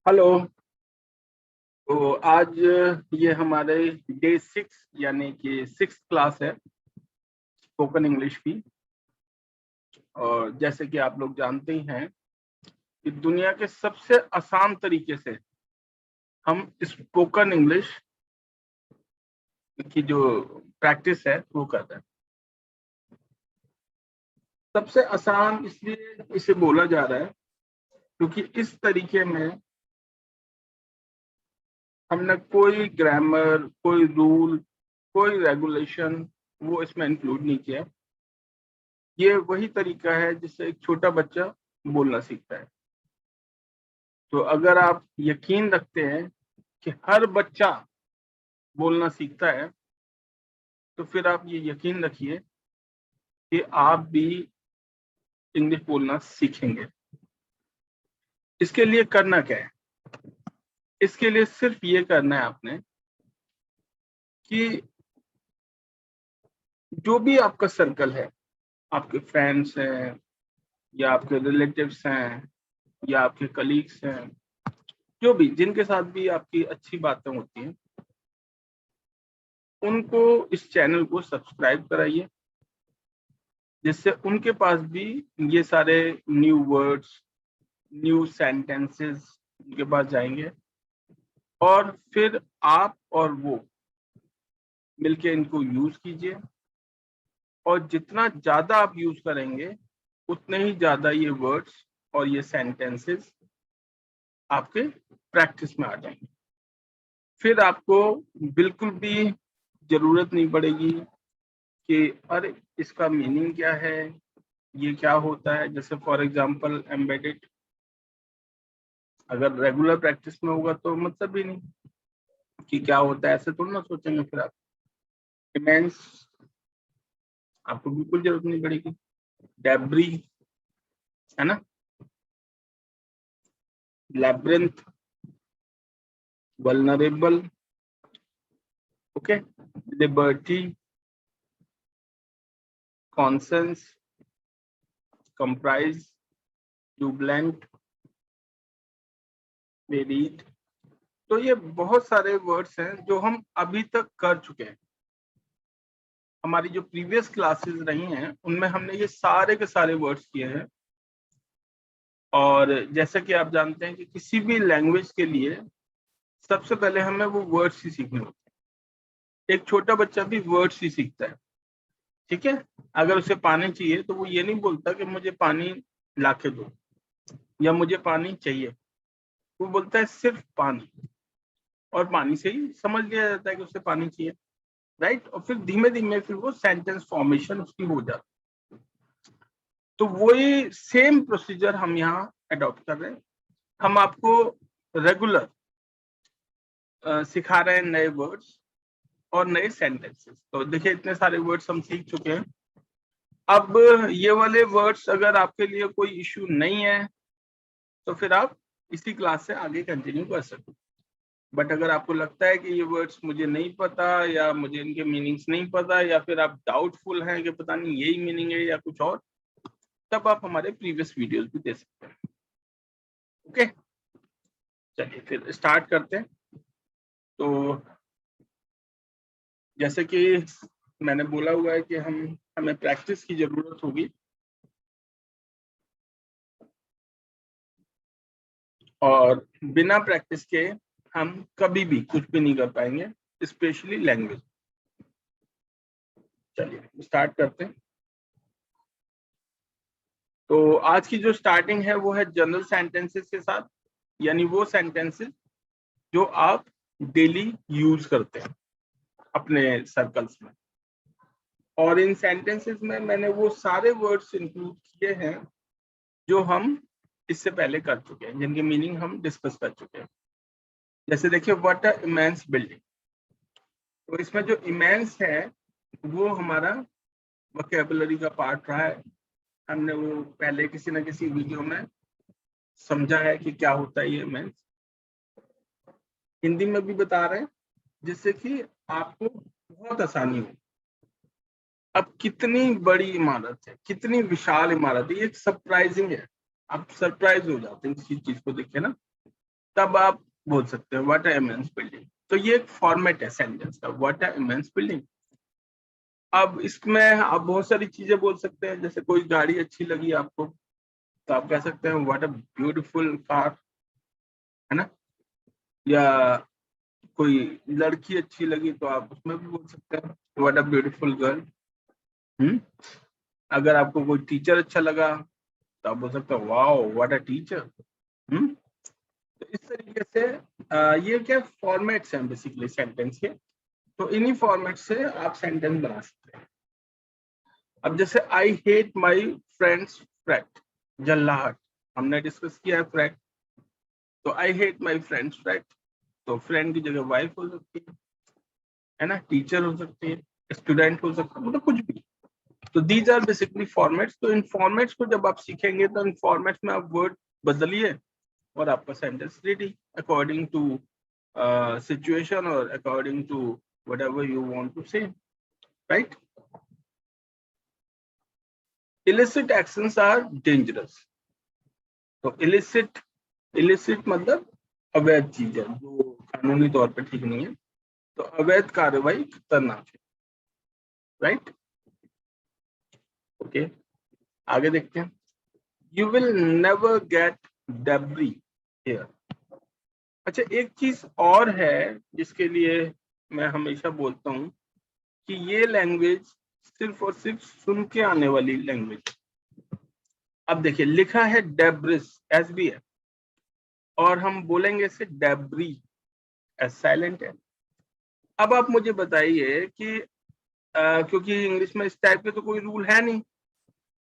Hello. तो आज ये हमारे डे 6 यानी कि 6th क्लास है स्पोकन इंग्लिश की। और जैसे कि आप लोग जानते ही हैं कि दुनिया के सबसे आसान तरीके से हम स्पोकन इंग्लिश की जो प्रैक्टिस है वो करते हैं। सबसे आसान इसलिए इसे बोला जा रहा है क्योंकि इस तरीके में हमने कोई ग्रामर, कोई रूल, कोई रेगुलेशन वो इसमें इंक्लूड नहीं किया। ये वही तरीका है जिससे एक छोटा बच्चा बोलना सीखता है। तो अगर आप यकीन रखते हैं कि हर बच्चा बोलना सीखता है तो फिर आप ये यकीन रखिए कि आप भी इंग्लिश बोलना सीखेंगे। इसके लिए करना क्या है? इसके लिए सिर्फ ये करना है आपने कि जो भी आपका सर्कल है, आपके फ्रेंड्स हैं या आपके रिलेटिव्स हैं या आपके कलीग्स हैं, जो भी जिनके साथ भी आपकी अच्छी बातें होती हैं, उनको इस चैनल को सब्सक्राइब कराइए, जिससे उनके पास भी ये सारे न्यू वर्ड्स, न्यू सेंटेंसेस उनके पास जाएंगे और फिर आप और वो मिलके इनको यूज कीजिए। और जितना ज्यादा आप यूज करेंगे उतने ही ज्यादा ये वर्ड्स और ये सेंटेंसेस आपके प्रैक्टिस में आ जाएंगे। फिर आपको बिल्कुल भी जरूरत नहीं पड़ेगी कि अरे इसका मीनिंग क्या है, ये क्या होता है। जैसे फॉर एग्जांपल एम्बेडेड, अगर रेगुलर प्रैक्टिस में होगा तो मतलब भी नहीं कि क्या होता है, ऐसे थोड़ा ना सोचेंगे। फिर आप इमेंस, आपको बिल्कुल जरूरत नहीं पड़ेगी। डेब्री, है ना, labyrinth, vulnerable, okay, liberty, conscience, comprise, Jubilant, varied. तो ये बहुत सारे वर्ड्स हैं जो हम अभी तक कर चुके हैं। हमारी जो प्रीवियस क्लासेस रही हैं उनमें हमने ये सारे के सारे वर्ड्स किए हैं। और जैसा कि आप जानते हैं कि किसी भी लैंग्वेज के लिए सबसे पहले हमें वो वर्ड्स ही सीखने होते हैं। एक छोटा बच्चा भी वर्ड्स ही सीखता है, ठीक है। अगर उसे पानी चाहिए तो वो ये नहीं बोलता कि मुझे पानी लाके दो या मुझे पानी चाहिए। वो बोलता है सिर्फ पानी, और पानी से ही समझ लिया जाता है कि उसे पानी चाहिए, राइट। और फिर धीमे धीमे फिर वो सेंटेंस फॉर्मेशन उसकी हो जाती है। तो वही सेम प्रोसीजर हम यहाँ अडॉप्ट कर रहे हैं। हम आपको रेगुलर सिखा रहे हैं नए वर्ड्स और नए सेंटेंसेस। तो देखिए इतने सारे वर्ड्स हम सीख चुके हैं। अब ये वाले वर्ड्स अगर आपके लिए कोई इश्यू नहीं है तो फिर आप इसी क्लास से आगे कंटिन्यू कर सकते हैं। बट अगर आपको लगता है कि ये वर्ड्स मुझे नहीं पता या मुझे इनके मीनिंग्स नहीं पता या फिर आप डाउटफुल हैं कि पता नहीं यही मीनिंग है या कुछ और, तब आप हमारे प्रीवियस वीडियोस भी दे सकते हैं। ओके, चलिए फिर स्टार्ट करते हैं। तो जैसे कि मैंने बोला हुआ है कि हमें प्रैक्टिस की जरूरत होगी, और बिना प्रैक्टिस के हम कभी भी कुछ भी नहीं कर पाएंगे, स्पेशली लैंग्वेज। चलिए स्टार्ट करते हैं। तो आज की जो स्टार्टिंग है वो है जनरल सेंटेंसेस के साथ, यानी वो सेंटेंसेस जो आप डेली यूज करते हैं अपने सर्कल्स में। और इन सेंटेंसेस में मैंने वो सारे वर्ड्स इंक्लूड किए हैं जो हम इससे पहले कर चुके हैं, जिनकी मीनिंग हम डिस्कस कर चुके हैं। जैसे देखिए, व्हाट अ इमेंस बिल्डिंग। तो इसमें जो इमेंस है वो हमारा वोकैबुलरी का पार्ट रहा है। हमने वो पहले किसी न किसी वीडियो में समझा है कि क्या होता है ये इमेंस। हिंदी में भी बता रहे हैं जिससे कि आपको बहुत आसानी हो। अब कितनी बड़ी इमारत है, कितनी विशाल इमारत है, ये सरप्राइजिंग है। आप सरप्राइज हो जाते हैं इस चीज को देख के ना। तब आप बोल सकते हो व्हाट अ इमेंस बिल्डिंग। तो ये एक फॉर्मेट है सेंटेंस का, व्हाट अ इमेंस बिल्डिंग। अब इसमें आप बहुत सारी चीजें बोल सकते हैं, जैसे कोई गाड़ी अच्छी लगी आपको तो आप कह सकते हैं व्हाट अ ब्यूटीफुल कार, है ना। या कोई लड़की अच्छी लगी तो आप उसमें भी बोल सकते हैं व्हाट अ ब्यूटीफुल गर्ल। अगर आपको कोई टीचर अच्छा लगा तो आप बोल सकते हो वाओ व्हाट अ टीचर। तो इस तरीके से ये क्या फॉर्मेट्स हैं बेसिकली सेंटेंस के, तो इन्हीं फॉर्मेट से आप सेंटेंस बना सकते हैं। अब जैसे I hate my friends fret, जल्लाहट, हमने डिस्कस किया है फ्रैट, तो I hate my friends fret, तो फ्रेंड की जगह वाइफ हो सकती है ना, टीचर हो सकती है, स्टूडेंट हो सकता है, मतलब कुछ भी। तो दीज आर बेसिकली फॉर्मेट्स। तो इन फॉर्मेट्स को जब आप सीखेंगे तो इन फॉर्मेट्स में आप वर्ड बदलिए और आपका sentence ready according to situation और according to whatever you want to say, right. Illicit actions are dangerous. तो इलिसिट मतलब अवैध चीज है जो कानूनी तौर पर ठीक नहीं है, तो अवैध कार्रवाई खतरनाक है, राइट। ओके, आगे देखते हैं। You will never get debris here. अच्छा, एक चीज और है जिसके लिए मैं हमेशा बोलता हूँ कि ये लैंग्वेज सिर्फ और सिर्फ सुन के आने वाली लैंग्वेज। अब देखिए लिखा है डेब्रिस, एस बी है, और हम बोलेंगे इसे डेब्री, एस साइलेंट है। अब आप मुझे बताइए कि क्योंकि इंग्लिश में इस टाइप के तो कोई रूल है नहीं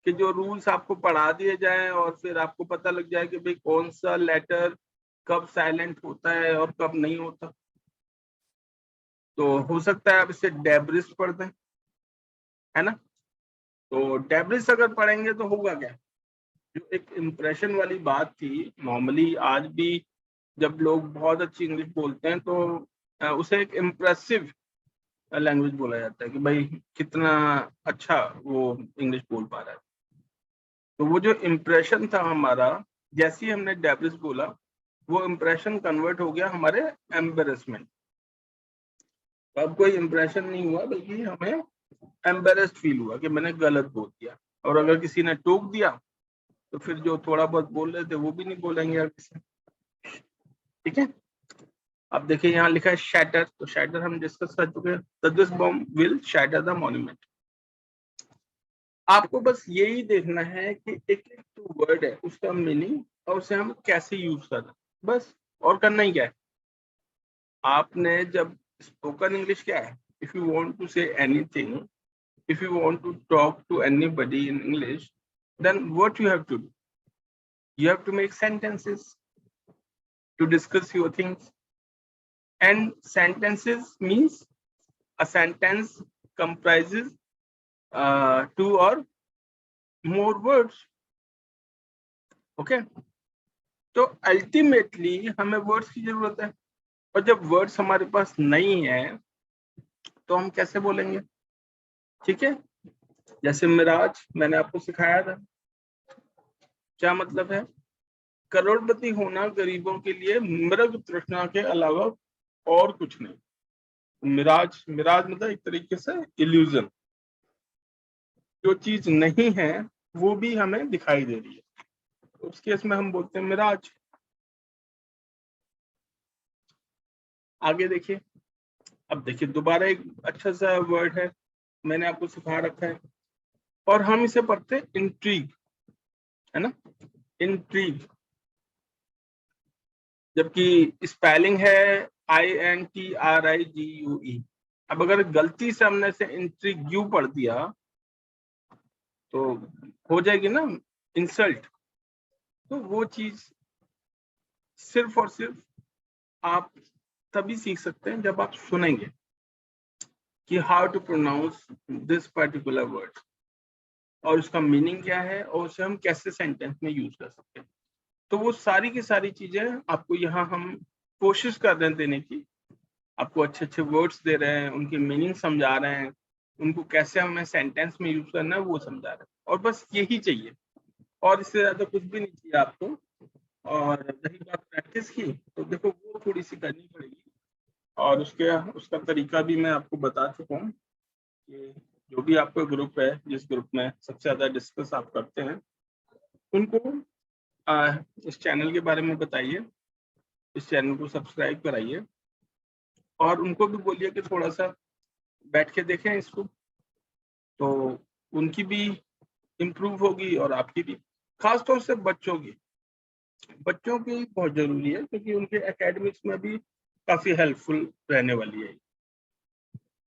कि जो रूल्स आपको पढ़ा दिए जाएं और फिर आपको पता लग जाए कि भाई कौन सा लेटर कब साइलेंट होता है और कब नहीं होता। तो हो सकता है आप इसे डेब्रिस पढ़ दें, है ना। तो डेब्रिस अगर पढ़ेंगे तो होगा क्या, जो एक इम्प्रेशन वाली बात थी, नॉर्मली आज भी जब लोग बहुत अच्छी इंग्लिश बोलते हैं तो उसे एक इम्प्रेसिव लैंग्वेज बोला जाता है कि भाई कितना अच्छा वो इंग्लिश बोल पा रहा है। तो वो जो इम्प्रेशन था हमारा, जैसे ही हमने डेब्रिस बोला वो इम्प्रेशन कन्वर्ट हो गया हमारे एम्बेरसमेंट। तो अब कोई इम्प्रेशन नहीं हुआ बल्कि हमें एम्बेरस्ड फील हुआ कि मैंने गलत बोल दिया। और अगर किसी ने टोक दिया तो फिर जो थोड़ा बहुत बोल रहे थे वो भी नहीं बोलेंगे यार किसी, ठीक है। अब देखिए यहाँ लिखा है शैटर, तो शैटर हम डिस्कस कर चुके हैं, this bomb will shatter the monument. आपको बस यही देखना है कि एक एक जो वर्ड है उसका मीनिंग और उसे हम कैसे यूज कर रहे हैं, बस। और करना ही क्या है आपने, जब स्पोकन इंग्लिश क्या है, if you want to say anything, if you want to talk to anybody in English, then what you have to do? You have to make sentences to discuss your things. And sentences means a sentence comprises two or more words. Okay? तो ultimately हमें words की जरूरत है, और जब words हमारे पास नहीं है तो हम कैसे बोलेंगे, ठीक है। जैसे मिराज मैंने आपको सिखाया था, क्या मतलब है, करोड़पति होना गरीबों के लिए मृग तृष्णा के अलावा और कुछ नहीं। मिराज, मिराज मतलब एक तरीके से इल्यूजन, जो चीज नहीं है वो भी हमें दिखाई दे रही है, तो उस केस में हम बोलते हैं मिराज। आगे देखिए, अब देखिए दोबारा एक अच्छा सा वर्ड है, मैंने आपको सिखा रखा है और हम इसे पढ़ते हैं इंट्रीग, है ना, इंट्रीग। जबकि स्पेलिंग है INTRIGUE। अब अगर गलती से हमने इसे इंट्रीग्यू पढ़ दिया तो हो जाएगी ना इंसल्ट। तो वो चीज सिर्फ और सिर्फ आप तभी सीख सकते हैं जब आप सुनेंगे कि how to pronounce this particular word और उसका मीनिंग क्या है और उसे हम कैसे सेंटेंस में यूज कर सकते हैं। तो वो सारी की सारी चीजें आपको यहाँ हम कोशिश कर रहे हैं देने की, आपको अच्छे अच्छे वर्ड्स दे रहे हैं, उनकी मीनिंग समझा रहे हैं, उनको कैसे हमें सेंटेंस में यूज करना है वो समझा रहे हैं, और बस यही चाहिए, और इससे ज्यादा कुछ भी नहीं चाहिए आपको। और रही बात प्रैक्टिस की, तो देखो वो थोड़ी सी करनी पड़ेगी, और उसका तरीका भी मैं आपको बता चुका हूँ कि जो भी आपका ग्रुप है, जिस ग्रुप में सबसे ज्यादा डिस्कस आप करते हैं, उनको इस चैनल के बारे में बताइए, इस चैनल को सब्सक्राइब कराइए, और उनको भी बोलिए कि थोड़ा सा बैठ के देखें इसको, तो उनकी भी इम्प्रूव होगी और आपकी भी। खासतौर से बच्चों की बहुत जरूरी है, क्योंकि उनके एकेडमिक्स में भी काफी हेल्पफुल रहने वाली है।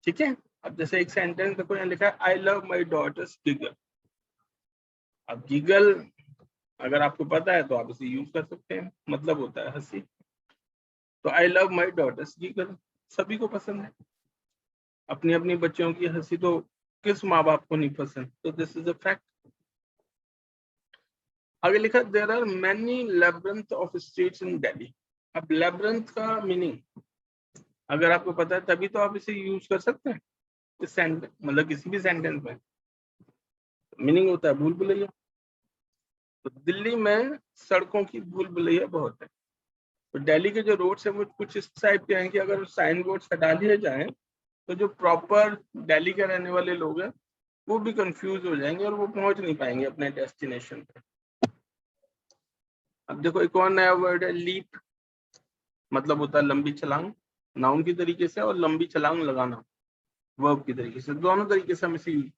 ठीक है, अब जैसे एक सेंटेंस देखो, यहाँ लिखा है I love my daughter's giggle. अब गिगल अगर आपको पता है तो आप इसे यूज कर सकते हैं, मतलब होता है हंसी। तो I love my daughter's giggle सभी को पसंद है, अपनी अपनी बच्चों की हंसी तो किस माँ बाप को नहीं पसंद। तो दिस इज अ फैक्ट। आगे लिखा there are many labyrinth of streets in Delhi. अब लैब्रिंथ का मीनिंग अगर आपको पता है तभी तो आप इसे यूज कर सकते हैं इस सेंटेंस, मतलब किसी भी सेंटेंस में मीनिंग होता है भूल भुलैया। तो दिल्ली में सड़कों की भूल भुलैया बहुत है। तो दिल्ली के जो रोड्स है वो कुछ इस टाइप के हैं कि अगर साइन बोर्ड्स हटा लिए जाएं तो जो प्रॉपर दिल्ली के रहने वाले लोग हैं वो भी कंफ्यूज हो जाएंगे और वो पहुंच नहीं पाएंगे अपने डेस्टिनेशन पे। अब देखो एक और नया वर्ड है लीप, मतलब होता है लंबी छलांग नाउन की तरीके से, और लंबी छलांग लगाना वर्ब की तरीके से। दोनों तरीके से हम इसे यूज,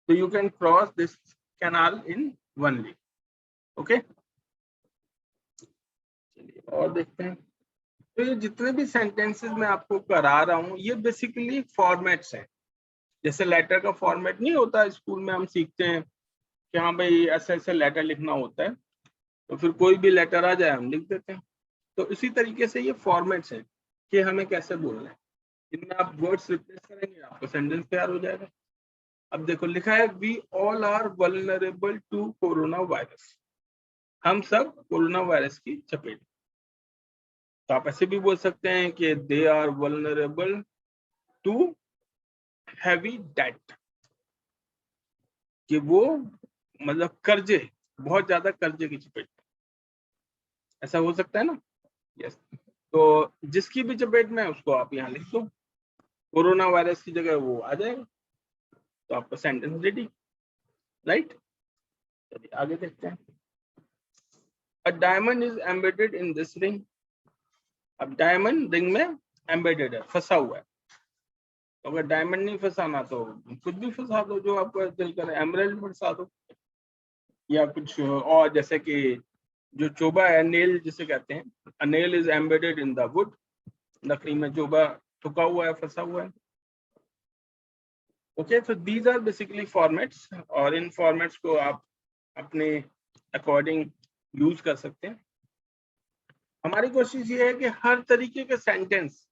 तो you can cross this canal in one leap. Okay, चलिए और देखते हैं। तो ये जितने भी सेंटेंसेस मैं आपको करा रहा हूँ ये बेसिकली फॉर्मेट्स हैं। जैसे लेटर का फॉर्मेट नहीं होता, स्कूल में हम सीखते हैं कि हाँ भाई ऐसे ऐसे लेटर लिखना होता है, तो फिर कोई भी लेटर आ जाए हम लिख देते हैं। तो इसी तरीके से ये फॉर्मेट्स हैं कि हमें कैसे बोलना है। इनमें आप वर्ड्स रिप्लेस करेंगे आपका सेंटेंस तैयार हो जाएगा। अब देखो लिखा है we all are vulnerable to corona virus. हम सब कोरोना वायरस की चपेट। तो आप ऐसे भी बोल सकते हैं कि they are vulnerable to heavy debt, कि वो मतलब कर्जे, बहुत ज्यादा कर्जे की चपेट। ऐसा हो सकता है ना। यस, तो जिसकी भी चपेट में है उसको आप यहाँ लिख दो, कोरोना वायरस की जगह वो आ जाएगा, तो आपका सेंटेंस रेडी। राइट, चलिए आगे देखते हैं। A diamond is embedded in this ring. अब डायमंड रिंग में एम्बेडेड है, फंसा हुआ है। तो अगर डायमंड नहीं फंसाना तो कुछ भी फंसा दो जो आपका दिल करे, एमराल्ड फंसा दो, या कुछ और, जैसे कि जो चोबा है, नेल जिसे कहते हैं, a nail is embedded in the wood. लकड़ी में चोबा ठुका हुआ है, फंसा हुआ है। ओके, तो दीज आर बेसिकली फॉर्मेट्स, और इन फॉर्मेट्स को आप अपने अकॉर्डिंग यूज कर सकते हैं। हमारी कोशिश ये है कि हर तरीके के सेंटेंस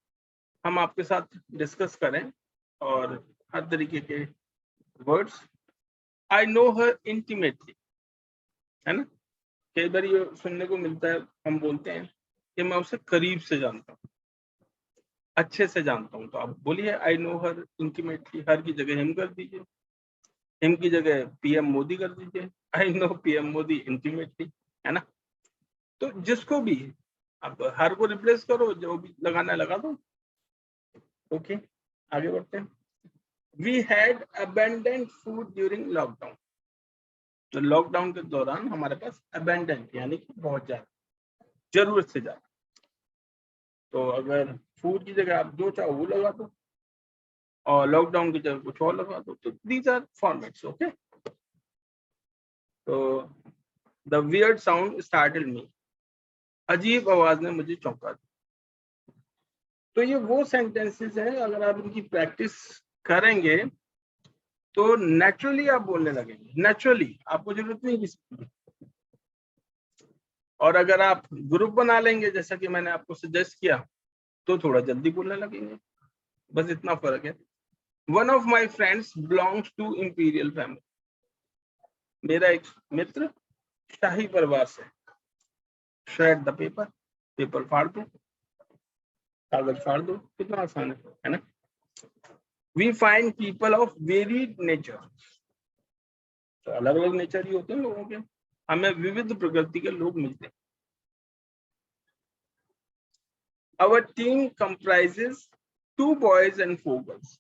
हम आपके साथ डिस्कस करें, और हर तरीके के words. I know her intimately, है ना। कई बार ये सुनने को मिलता है, हम बोलते हैं कि मैं उसे करीब से जानता हूँ, अच्छे से जानता हूँ। तो आप बोलिए आई नो हर इंटीमेटली, हर की जगह हिम कर दीजिए, हिम की जगह पीएम मोदी कर दीजिए, I know PM Modi intimately, है ना। तो जिसको भी आप हर को रिप्लेस करो, जो भी लगाना है लगा दो। ओके, आगे बढ़ते हैं। We had abundant food during lockdown. तो लॉकडाउन के दौरान हमारे पास अबेंडेंट यानी कि बहुत ज्यादा, जरूरत से ज्यादा। तो अगर फूड की जगह आप जो चाहो वो लगा दो, और लॉकडाउन की जगह कुछ और लगा दो। तो दीज आर फॉर्मेट्स। ओके, तो द वियर्ड साउंड स्टार्टल्ड मी, अजीब आवाज ने मुझे चौंका दिया। तो ये वो सेंटेंसेस हैं, अगर आप इनकी प्रैक्टिस करेंगे तो नेचुरली आप बोलने लगेंगे, नेचुरली, आपको जरूरत नहीं किसी की। और अगर आप ग्रुप बना लेंगे जैसा कि मैंने आपको सजेस्ट किया, तो थोड़ा जल्दी बोलने लगेंगे। बस इतना फर्क है। One of my friends belongs to imperial family. मेरा एक मित्र शाही परिवार से। श्रेड द पेपर, पेपर फाड़ दो, कागज फाड़ दो, कितना आसान है ना। We find people of varied nature. तो अलग अलग नेचर ही होते हैं लोगों के, हमें विविध प्रकृति के लोग मिलते हैं। Our team comprises 2 boys and 4 girls.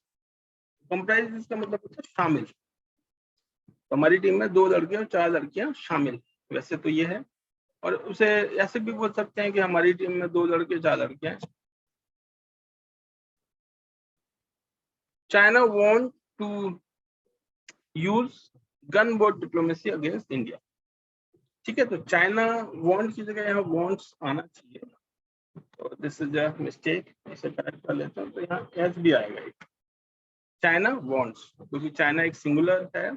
Comprises का मतलब होता है शामिल। तो हमारी टीम में 2 लड़के और 4 लड़कियां शामिल। वैसे तो ये है, और उसे ऐसे भी बोल सकते हैं कि हमारी टीम में 2 लड़के 4 लड़कियां हैं। China want to use gunboat diplomacy against India. ठीक है, तो चाइना वांट की जगह यहाँ वांट्स आना चाहिए, तो दिस इज अ मिस्टेक, इसे करेक्ट कर लेते हैं, तो यहाँ एच भी आएगा। चाइना वांट्स, क्योंकि चाइना एक सिंगुलर है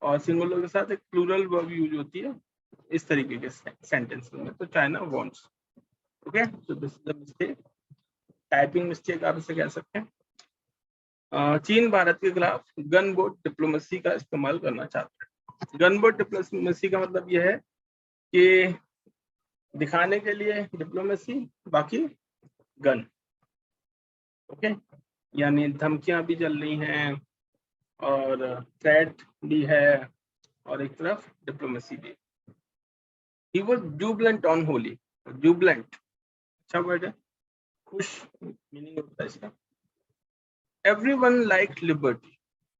और सिंगुलर के साथ एक प्लूरल वर्ब यूज होती है इस तरीके के सेंटेंस में, तो चाइना वांट्स। ओके, तो this is a mistake, typing mistake आप इसे कह सकते हैं। चीन भारत के खिलाफ गन बोट डिप्लोमेसी का इस्तेमाल करना चाहता है। गन बोट डिप्लोमेसी का मतलब यह है कि दिखाने के लिए डिप्लोमेसी, बाकी गन। ओके, यानी धमकियां भी चल रही हैं और थ्रेट भी है और एक तरफ डिप्लोमेसी भी। He was jubilant on Holi. Jubilant अच्छा वर्ड है, खुश मीनिंग होता है इसका। Everyone liked liberty.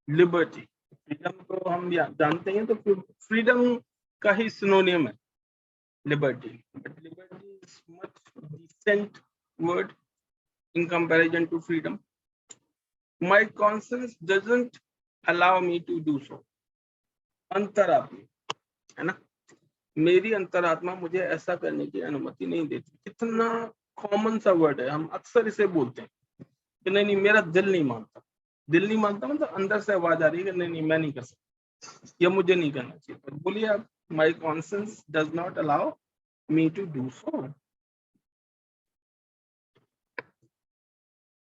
Liberty, freedom को हम जानते हैं, तो फ्रीडम का ही सिनोनियम है liberty. But liberty is much decent word in comparison to freedom. My conscience doesn't allow me to do so. अंतरात्मा है ना, मेरी अंतरात्मा मुझे ऐसा करने की अनुमति नहीं देती। कितना कॉमन सा वर्ड है, हम अक्सर इसे बोलते हैं कि नहीं नहीं मेरा दिल नहीं मानता। दिल नहीं मानता मतलब अंदर से आवाज आ रही है कि नहीं नहीं मैं नहीं कर सकता, या मुझे नहीं करना चाहिए। तो बोलिए आप, my conscience does not allow me to do so.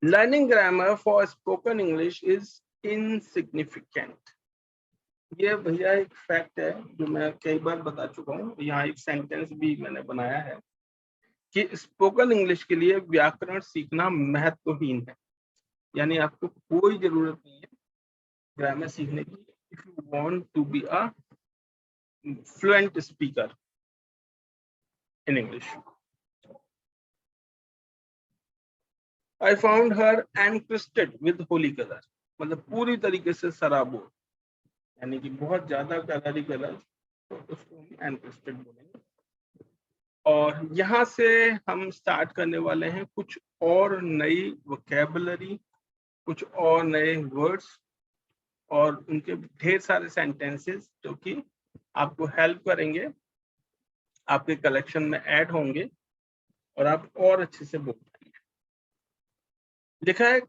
Learning grammar for spoken English is insignificant. ये भैया एक फैक्ट है जो मैं कई बार बता चुका हूँ, यहाँ एक सेंटेंस भी मैंने बनाया है कि स्पोकन इंग्लिश के लिए व्याकरण सीखना महत्वहीन है। यानी आपको कोई जरूरत नहीं है ग्रामर सीखने की if you want to be a fluent speaker in English. I found her encrusted with holy colour, मतलब पूरी तरीके से सराबोर, यानी कि बहुत ज्यादा कलरी कलर, तो उसको हम एनक्रिस्टेड बोलेंगे। और यहाँ से हम स्टार्ट करने वाले हैं कुछ और नई वोकैबुलरी, कुछ और नए वर्ड्स और उनके ढेर सारे सेंटेंसेस जो कि आपको हेल्प करेंगे, आपके कलेक्शन में ऐड होंगे और आप और अच्छे से बोल पाएंगे। लिखा है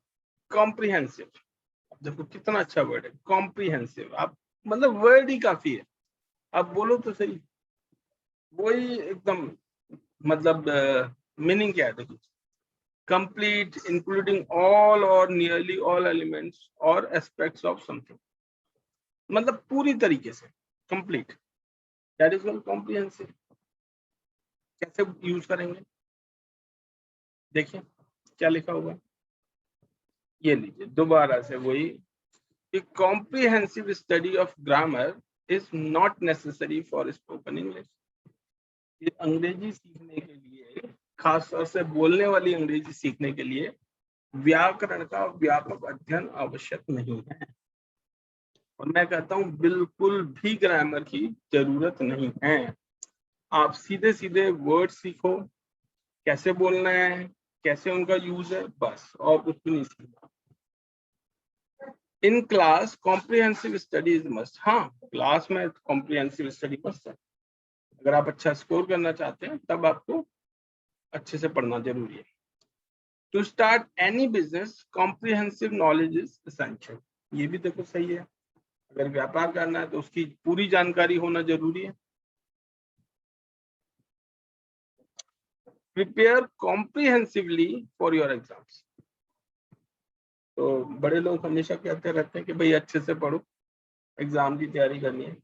कॉम्प्रिहेंसिव, देखो कितना अच्छा वर्ड है कॉम्प्रिहेंसिव। आप मतलब वर्ड ही काफी है, आप बोलो तो सही, वही एकदम मतलब मीनिंग क्या है देखिए, complete including all or nearly all elements or aspects of something, मतलब पूरी तरीके से complete, that is called comprehensive। कैसे यूज करेंगे देखिए क्या लिखा हुआ है, ये लीजिए दोबारा से वही कि comprehensive study of grammar is not necessary for spoken English। ये अंग्रेजी सीखने के लिए, खासतौर से बोलने वाली अंग्रेजी सीखने के लिए व्याकरण का व्यापक अध्ययन आवश्यक नहीं है। और मैं कहता हूं बिल्कुल भी ग्रामर की जरूरत नहीं है। आप सीधे सीधे वर्ड सीखो, कैसे बोलना है, कैसे उनका यूज है, बस और कुछ भी नहीं सीखना। In class comprehensive study is must. हाँ, क्लास में कॉम्प्रिहेंसिव स्टडी मस्ट है। अगर आप अच्छा स्कोर करना चाहते हैं तब आपको अच्छे से पढ़ना जरूरी है। To start any business comprehensive knowledge is essential. ये भी देखो सही है, अगर व्यापार करना है तो उसकी पूरी जानकारी होना जरूरी है। Prepare comprehensively for your exams. तो बड़े लोग हमेशा कहते रहते हैं कि भाई अच्छे से पढ़ो, एग्जाम की तैयारी करनी है।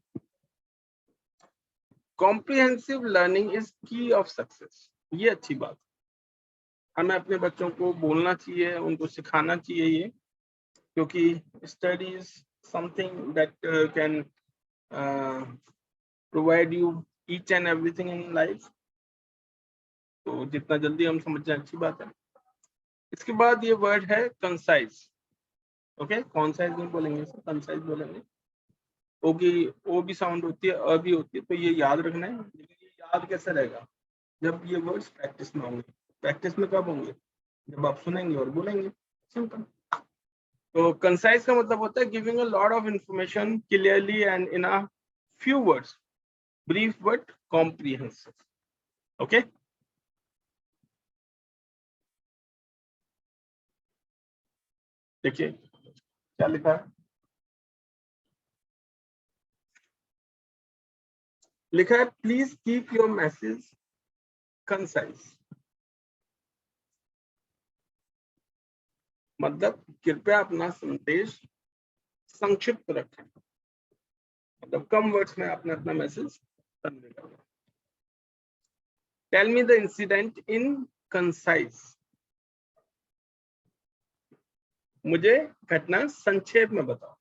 कॉम्प्रिहेंसिव लर्निंग इज की ऑफ सक्सेस। ये अच्छी बात, हमें अपने बच्चों को बोलना चाहिए, उनको सिखाना चाहिए ये, क्योंकि study is something that can provide you each and everything in life, तो जितना जल्दी हम समझ जाए अच्छी बात है। इसके बाद ये वर्ड है कंसाइज। ओके, कॉन्साइज नहीं बोलेंगे, कंसाइज बोलेंगे। ओ की ओ भी साउंड होती है, अ भी होती है, तो ये याद रखना है। लेकिन ये याद कैसे रहेगा, जब ये वर्ड्स प्रैक्टिस में होंगे। प्रैक्टिस में कब होंगे, जब आप सुनेंगे और बोलेंगे, सिंपल। तो कंसाइज का मतलब होता है giving a lot of information clearly and in a few words, brief but comprehensive. Okay, देखिए क्या लिखा है, लिखा है please keep your message concise. मतलब कृपया अपना संदेश संक्षिप्त रखें, मतलब कम वर्ड्स में आपने अपना मैसेज कन्वे करना। Tell me the incident in concise, मुझे घटना संक्षेप में बताओ।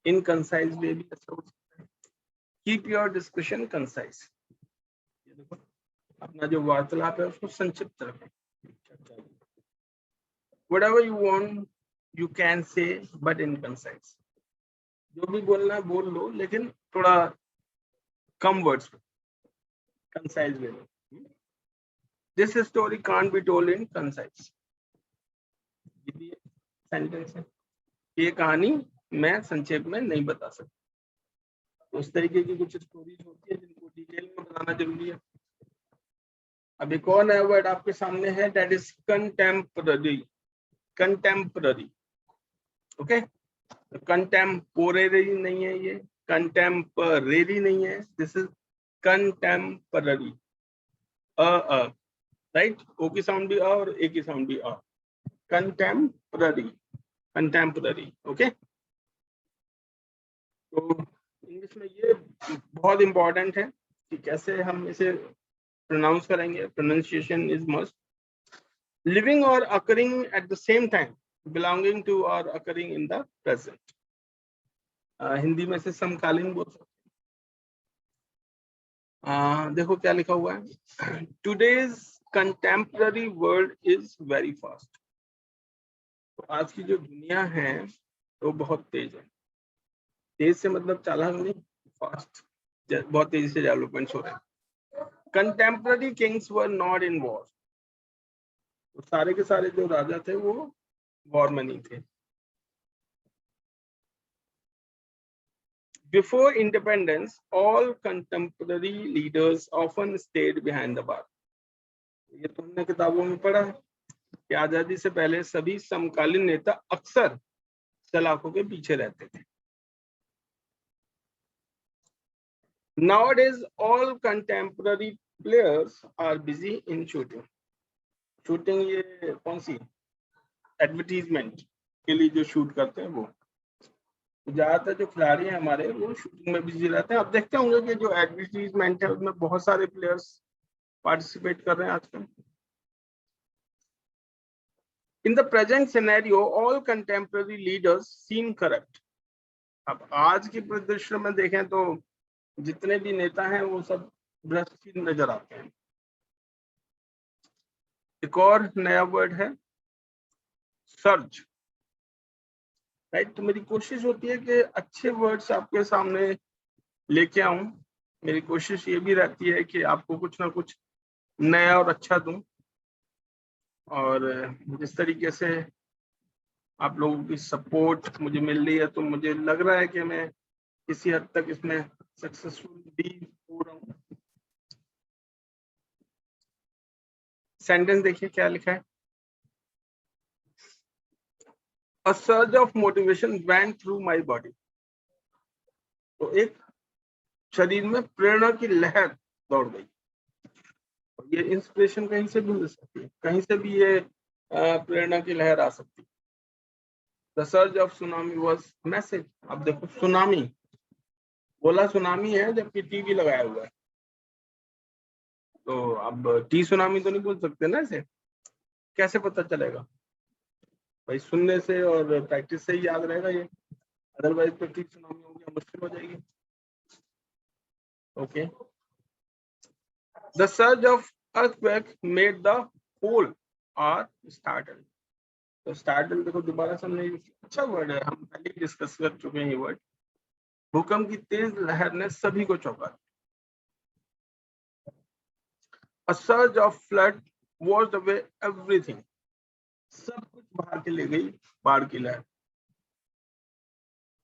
इन कंसाइज वे भी अच्छा हो सकता है। कीप योर डिस्कशन कंसाइज, अपना जो वार्तालाप है उसको संक्षिप्त रखें। Whatever you want you can say but in concise, जो भी बोलना है बोल लो, लेकिन थोड़ा कम वर्ड्स में, कंसाइज वे में। This story can't be told in concise, ये सेंटेंस है, ये कहानी मैं संक्षेप में नहीं बता सकता। उस तरीके की कुछ स्टोरीज होती है जिनको डिटेल में बताना जरूरी है। अब एक और नया वर्ड आपके सामने है, that is contemporary. Contemporary, okay, contemporary नहीं है, ये कंटेम्परेरी नहीं है, this is contemporary. Right, O की साउंड भी और ए की साउंड भी अ। Contemporary, contemporary, okay. तो इंग्लिश में ये बहुत इंपॉर्टेंट है कि कैसे हम इसे प्रोनाउंस करेंगे। Pronunciation is must. लिविंग और occurring at the same time, belonging to और occurring in the present. Hindi में से समकालीन बोल सकते हैं। देखो क्या लिखा हुआ है, today's contemporary world is very fast. तो आज की जो दुनिया है वो बहुत तेज है। तेज से मतलब चालाक नहीं, फास्ट, बहुत तेजी से डेवलपमेंट्स हो रहे हैं। Contemporary Kings were not in war, तो सारे के सारे जो राजा थे वो वॉर में नहीं थे। Before independence all contemporary leaders often stayed behind the bar. ये तो हमने किताबों में पढ़ा है कि आजादी से पहले सभी समकालीन नेता अक्सर सलाखों के पीछे रहते थे। Nowadays all contemporary players are busy in shooting. Shooting ये कौन सी, एडवर्टीजमेंट के लिए जो शूट करते हैं वो। ज्यादातर जो खिलाड़ी हैं हमारे वो शूटिंग में बिजी रहते हैं। आप देखते होंगे कि जो एडवर्टीजमेंट है उसमें बहुत सारे प्लेयर्स पार्टिसिपेट कर रहे हैं आजकल। In the present scenario all contemporary leaders seem correct. अब आज की परिदृश्य में देखें तो जितने भी नेता हैं वो सब भ्रष्ट नजर आते हैं। एक और नया वर्ड है सर्ज। राइट, तो मेरी कोशिश होती है कि अच्छे वर्ड्स आपके सामने लेके आऊं। मेरी कोशिश ये भी रहती है कि आपको कुछ ना कुछ नया और अच्छा दूं। और जिस तरीके से आप लोगों की सपोर्ट मुझे मिल रही है तो मुझे लग रहा है कि मैं किसी हद तक इसमें सक्सेसफुल भी हो रहा हूँ। सेंटेंस देखिए क्या लिखा है, A surge of motivation went through my body. तो एक शरीर में प्रेरणा की लहर दौड़ गई। ये इंस्पिरेशन कहीं से भी मिल सकती है, कहीं से भी ये प्रेरणा की लहर आ सकती है। The surge of tsunami was message. अब देखो सुनामी बोला, सुनामी है जबकि टीवी लगाया हुआ है, तो अब टी सुनामी तो नहीं बोल सकते ना इसे, कैसे पता चलेगा भाई? सुनने से और प्रैक्टिस से ही याद रहेगा ये, अदरवाइज तो टी सुनामी हो गया, मुश्किल हो जाएगी। Okay. The surge of earthquake made the whole or startled. तो startled देखो दोबारा समझने अच्छा वर्ड है, हम पहले डिस्कस कर चुके हैं ये वर्ड। भूकंप की तेज लहर ने सभी को चौंका दिया। A surge of flood washed away everything. सब कुछ बहा के ले गई बाढ़ की लहर।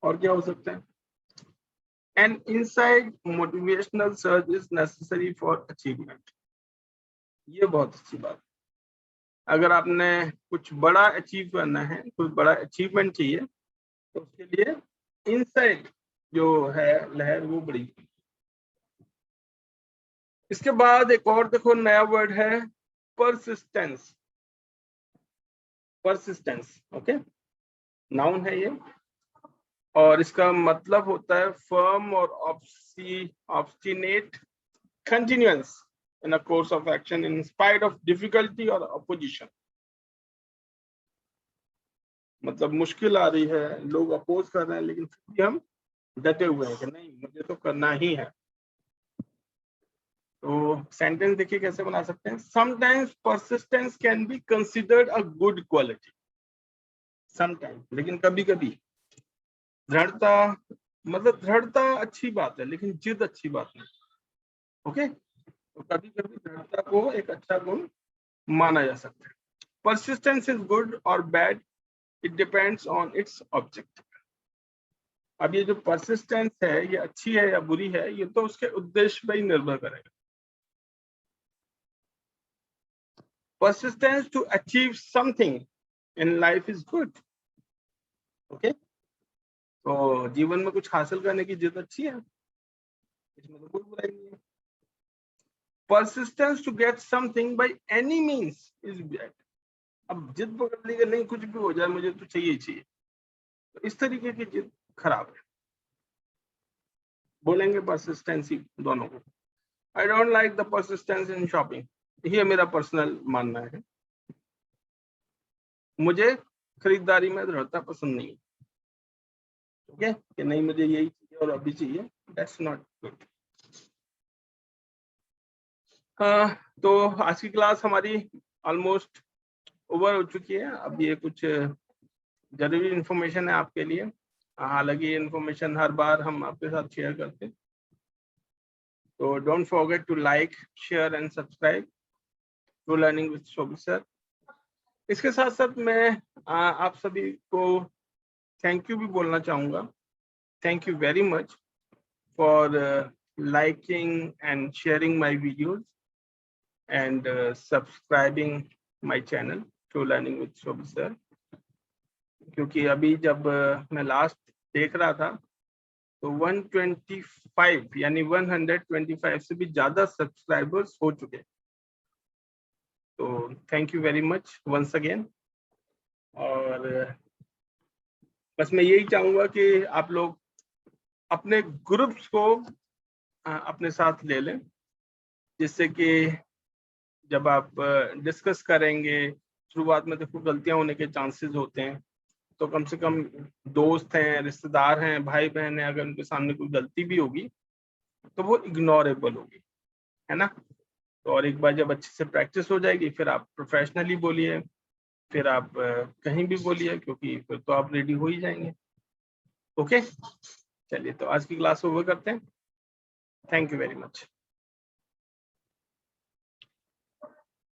और क्या हो सकता है? An inside motivational surge is necessary for achievement. ये बहुत अच्छी बात। अगर आपने कुछ बड़ा अचीव करना है, कुछ बड़ा अचीवमेंट चाहिए, तो उसके लिए इनसाइड जो है लहर वो बड़ी। इसके बाद एक और देखो नया वर्ड है परसिस्टेंस। परसिस्टेंस ओके, नाउन है ये, और इसका मतलब होता है फर्म और obstinate कंटिन्यूअंस in a course of action in spite of difficulty or opposition. मतलब मुश्किल आ रही है, लोग अपोज कर रहे हैं, लेकिन फिर भी हम डटे हुए हैं कि नहीं मुझे तो करना ही है। तो सेंटेंस देखिए कैसे बना सकते हैं। Sometimes persistence can be considered a good quality. Sometimes, लेकिन कभी कभी दृढ़ता, मतलब दृढ़ता अच्छी बात है लेकिन जिद अच्छी बात नहीं। ओके, तो कभी कभी दृढ़ता को एक अच्छा गुण माना जा सकता है। परसिस्टेंस इज गुड और bad, it depends on it's objective. अब ये जो परसिस्टेंस है ये अच्छी है या बुरी है, ये तो उसके उद्देश्य पर ही निर्भर करेगा। Persistence to achieve something in life is good. Okay? तो जीवन में कुछ हासिल करने की जिद अच्छी है, इसमें तो कोई बुराई नहीं है। Persistence to get something by any means is bad. अब जिद पकड़ ली कि नहीं कुछ भी हो जाए मुझे तो चाहिए चाहिए, तो इस तरीके की जिद खराब है। बोलेंगे परसिस्टेंसी दोनों को। I don't like the persistence in shopping. ये मेरा पर्सनल मानना है। मुझे खरीदारी में दृढ़ता पसंद नहीं है। ओके, कि नहीं मुझे यही चाहिए और अभी चाहिए, दैट्स नॉट गुड। तो आज की क्लास हमारी ऑलमोस्ट ओवर हो चुकी है। अब ये कुछ जरूरी इंफॉर्मेशन है आपके लिए, हालांकि ये इंफॉर्मेशन हर बार हम आपके साथ शेयर करते हैं। तो don't forget to like, share and subscribe to learning with Shobhit sir. इसके साथ साथ मैं आप सभी को थैंक यू भी बोलना चाहूँगा। Thank you very much for liking and sharing my videos and subscribing my channel to learning with Shobhit sir. क्योंकि अभी जब मैं लास्ट देख रहा था तो 125 यानी 125 से भी ज्यादा सब्सक्राइबर्स हो चुके। तो thank you very much once again. और बस मैं यही चाहूँगा कि आप लोग अपने ग्रुप्स को अपने साथ ले लें, जिससे कि जब आप डिस्कस करेंगे, शुरुआत में देखो गलतियां होने के चांसेस होते हैं, तो कम से कम दोस्त हैं, रिश्तेदार हैं, भाई बहन हैं, अगर उनके सामने कोई गलती भी होगी तो वो इग्नोरेबल होगी, है ना। तो और एक बार जब अच्छे से प्रैक्टिस हो जाएगी फिर आप प्रोफेशनली बोलिए, फिर आप कहीं भी बोलिए, क्योंकि फिर तो आप रेडी हो ही जाएंगे। ओके, चलिए तो आज की क्लास ओवर करते हैं। Thank you very much.